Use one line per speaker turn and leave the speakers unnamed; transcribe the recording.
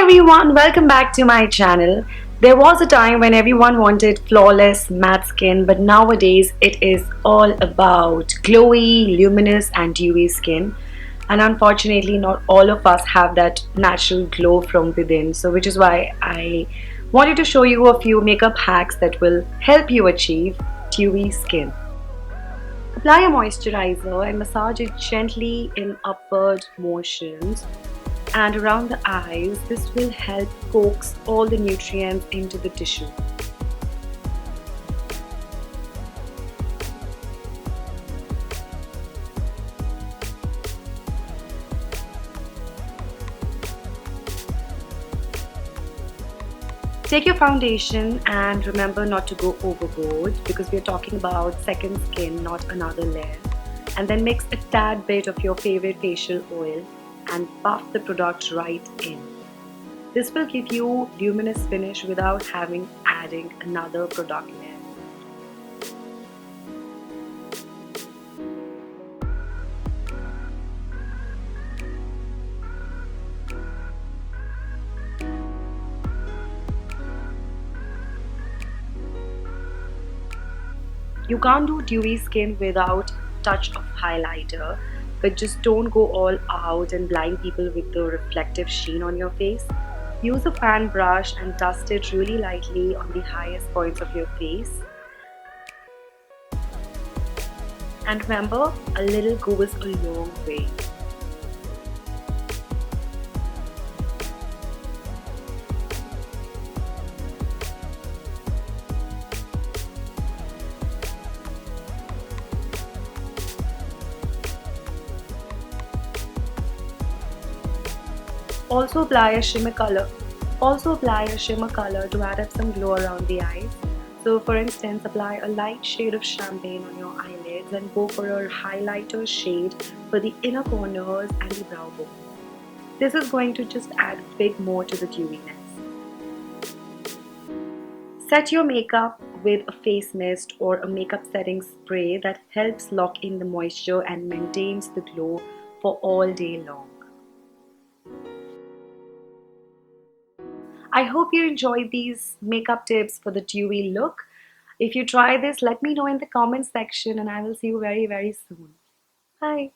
everyone, welcome back to my channel. There was a time when everyone wanted flawless matte skin, but nowadays it is all about glowy, luminous and dewy skin. And unfortunately not all of us have that natural glow from within, so which is why I wanted to show you a few makeup hacks that will help you achieve dewy skin. Apply a moisturizer and massage it gently in upward motions and around the eyes. This will help coax all the nutrients into the tissue. Take your foundation and remember not to go overboard because we are talking about second skin, not another layer. And then mix a tad bit of your favorite facial oil and buff the product right in. This will give you luminous finish without adding another product layer. You can't do dewy skin without touch of highlighter, but just don't go all out and blind people with the reflective sheen on your face. Use a fan brush and dust it really lightly on the highest points of your face. And remember, a little goes a long way. Also apply a shimmer color. To add up some glow around the eyes. So for instance, apply a light shade of champagne on your eyelids and go for a highlighter shade for the inner corners and the brow bone. This is going to just add a bit more to the dewiness. Set your makeup with a face mist or a makeup setting spray that helps lock in the moisture and maintains the glow for all day long. I hope you enjoyed these makeup tips for the dewy look. If you try this, let me know in the comment section and I will see you very, very soon. Bye.